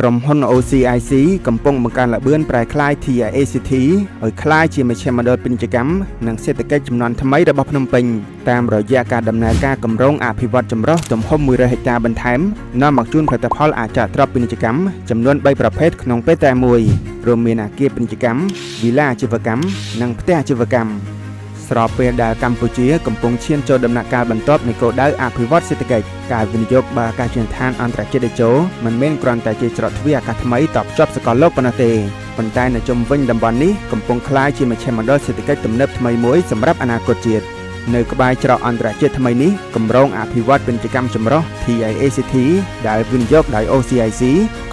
ក្រុមហ៊ុន OCIC កំពុងបង្កើនល្បឿនប្រែក្លាយ TIACT ឲ្យក្លាយជាមជ្ឈមណ្ឌលពាណិជ្ជកម្មនិងសេដ្ឋកិច្ចជំនាន់ថ្មីរបស់ភ្នំពេញតាមរយៈការដំណើរការគម្រោងអភិវឌ្ឍចម្រុះទំហំ100ហិកតាបន្ថែមនាំមកជូនផលិតផលអចលនទ្រព្យពាណិជ្ជកម្មចំនួន3ប្រភេទក្នុងពេលតែមួយរួមមានអគារពាណិជ្ជកម្មវិឡាអាជីវកម្មនិងផ្ទះអាជីវកម្មស្របពេលដែលកម្ពុជាកំពុងឈានចូលដំណាក់កាលបន្ទាប់នៃគោលដៅអភិវឌ្ឍសេដ្ឋកិច្ចការវិនិយោគបាអាកាសយានដ្ឋានអន្តរជាតិតេជោមិនមែនគ្រាន់តែជាច្រកទ្វារអាកាសថ្មីតភ្ជាប់សកលលោកប៉ុណ្ណោះទេប៉ុន្តែនៅជុំវិញតំបន់នេះកំពុងក្លាយជាមជ្ឈមណ្ឌលសេដ្ឋកិច្ចទំនើបថ្មីមួយសម្រាប់អនាគតជាតិនៅក្បែរច្រកអន្តរជាតិថ្មីនេះគម្រោងអភិវឌ្ឍពាណិជ្ជកម្មចម្រុះ TIACT ដែលវិនិយោគដោយ OCIC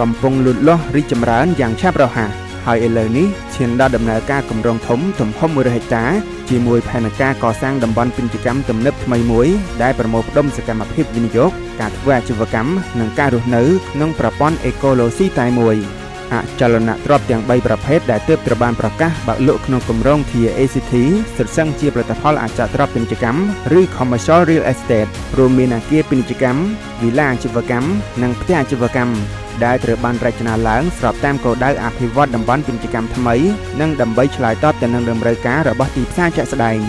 កំពុងលូតលាស់រីកចម្រើនយ៉ាងឆាប់រហ័សហើយឥឡូវនេះឈានដល់ដំណើរការគម្រោងធំទំហំ100ហិកតាជាមួយផែនការកសាងតំបន់ពាណិជ្ជកម្មទំនើបថ្មីមួយដែលប្រមូលផ្ដុំសកម្មភាពវិនិយោគការធ្វើអាជីវកម្មនិងការរស់នៅក្នុងប្រព័ន្ធអេកូឡូស៊ីតែមួយអចលនទ្រព្យទាំង3ប្រភេទដែលទើបត្រូវបានប្រកាសបើកលក់ក្នុងគម្រោង TIACT សុទ្ធសឹងជាផលិតផលអចលនទ្រព្យពាណិជ្ជកម្មឬ Commercial Real Estate រួមមានអគារពាណិជ្ជកម្មវិឡាអាជីវកម្មនិងផ្ទះអាជីវកម្មដែលត្រូវបានរចនាឡើងស្របតាមគោលដៅអភិវឌ្ឍតំបន់ពាណិជ្ជកម្មថ្មីនិងដើម្បីឆ្លើយតបទៅនឹងតម្រូវការរបស់ទីផ្សារជាក់ស្ដែង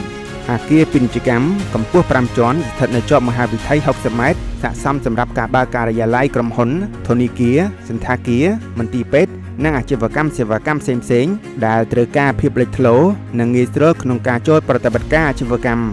អគារពាណិជ្ជកម្មកម្ពស់5ជាន់ស្ថិតនៅជាប់មហាវិថី60ម៉ែត្រស័ក្តិសមសម្រាប់ការបើកការិយាល័យក្រុមហ៊ុនធនាគារសន្តាគារមន្ទីរពេទ្យនិងអាជីវកម្មសេវាកម្មផ្សេងៗដែលត្រូវការភាពលេចធ្លោនិងងាយស្រួលក្នុងការចូលប្រតិបត្តិការអាជីវកម្ម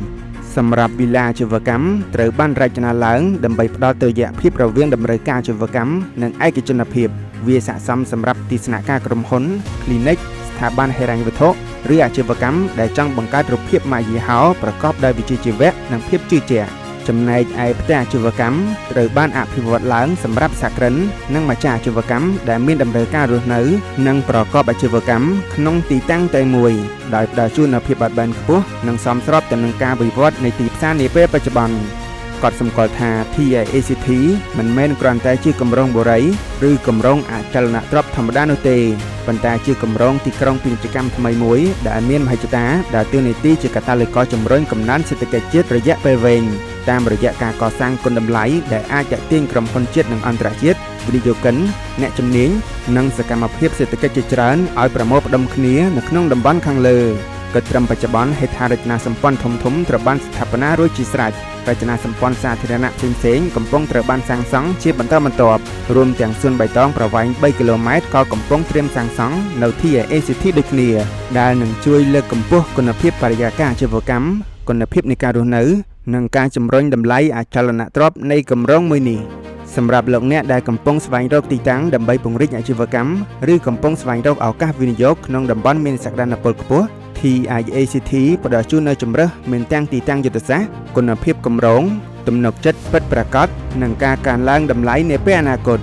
សម្រាប់វិឡាអាជីវកម្មត្រូវបានរចនាឡើងដើម្បីផ្ដល់តុល្យភាពរវាងតម្រូវការអាជីវកម្មនិងឯកជនភាពវាស័ក្តិសមសម្រាប់ទស្សនការក្រុមហ៊ុន Clinic ស្ថាប័នហិរញ្ញវត្ថុឬអាជីវកម្មដែលចង់បង្កើតរូបភាពម៉ាកយីហោប្រកបដោយវិជ្ជាជីវៈនិងភាពជឿជាក់ចំណែកឯផ្ទះអាជីវកម្មត្រូវបានអភិវឌ្ឍឡើងសម្រាប់សហគ្រិននិងម្ចាស់អាជីវកម្មដែលមានតម្រូវការរស់នៅនិងប្រកបអាជីវកម្មក្នុងទីតាំងតែមួយដោយផ្ដល់ជូននូវភាពបត់បែនខ្ពស់និងសមស្របទៅនឹងការវិវត្តនៃទីផ្សារនាពេលបច្ចុប្បន្នកត់សម្គាល់ថា TIACT មិនមែនគ្រាន់តែជាគម្រោងបុរីឬគម្រោងអចលនទ្រព្យធម្មតានោះទេប៉ុន្តែជាគម្រោងទីក្រុងពាណិជ្ជកម្មថ្មីមួយដែលមានមហិច្ឆតាដែលតួនាទីជាកាតាលីករជំរុញកំណើនសេដ្ឋកិច្ចជាតិរយៈពេលវែងតាមរយៈការកសាងគុណតម្លៃដែលអាចទាក់ទាញក្រុមហ៊ុនជាតិនិងអន្តរជាតិវិនិយោគិនអ្នកជំនាញនិងសកម្មភាពសេដ្ឋកិច្ចជាច្រើនឲ្យប្រមូលផ្ដុំគ្នានៅក្នុងតំបន់ខាងលើគិតត្រឹមបច្ចុប្បន្នហេដ្ឋារចនាសម្ព័ន្ធធំៗត្រូវបានស្ថាបនារួចជាស្រេចរចនាសម្ព័ន្ធសាធារណៈផ្សេងៗកំពុងត្រូវបានសាងសង់ជាបន្តបន្ទាប់រួមទាំងសួនបៃតងប្រវែង3គីឡូម៉ែត្រក៏កំពុងត្រៀមសាងសង់នៅ TIACT ដូចគ្នាដែលនឹងជួយលើកកម្ពស់គុណភាពបរិយាកាសអាជីវកម្មគុណភាពនៃការរស់នៅនិងការជំរុញតម្លៃអចលនទ្រព្យនៃគម្រោងមួយនេះសម្រាប់លោកអ្នកដែលកំពុងស្វែងរកទីតាំងដើម្បីពង្រីកអាជីវកម្មឬកំពុងស្វែងរកឱកាសវិនិយោគក្នុងតំបន់មានសក្តានុពលខ្ពស់ TIACT ផ្ដល់ជូននូវជម្រើសមានទាំងទីតាំងយុទ្ធសាស្ត្រគុណភាពគម្រោងទំនុកចិត្តពិតប្រាកដនិងការកើនឡើងតម្លៃនាពេលអនាគត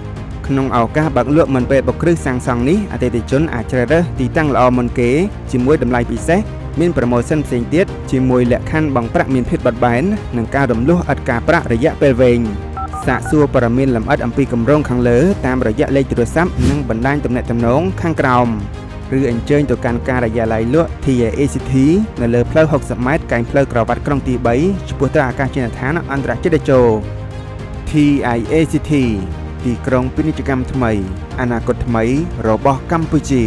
ក្នុងឱកាសបើកលក់មុនពេលបុកគ្រឹះសាងសង់នេះអតិថិជនអាចជ្រើសរើសទីតាំងល្អមុនគេជាមួយតម្លៃពិសេសមានប្រូម៉ូសិនផ្សេងទៀតជាមួយលក្ខខណ្ឌបង់ប្រាក់មានភាពបត់បែននិងការរំលោះឥតការប្រាក់រយៈពេលវែងសាកសួរព័ត៌មានលម្អិតអំពីគម្រោងខាងលើតាមរយៈលេខទូរស័ព្ទនិងបណ្ដាញទំនាក់ទំនងខាងក្រោមឬអញ្ជើញទៅកាន់ការិយាល័យលក់ TIACT នៅលើផ្លូវ60ម៉ែត្រកែងផ្លូវក្រវ៉ាត់ក្រុងទី3ឆ្ពោះទៅអាកាសយានដ្ឋានអន្តរជាតិតេជោ TIACT ទីក្រុងពាណិជ្ជកម្មថ្មីអនាគតថ្មីរបស់កម្ពុជា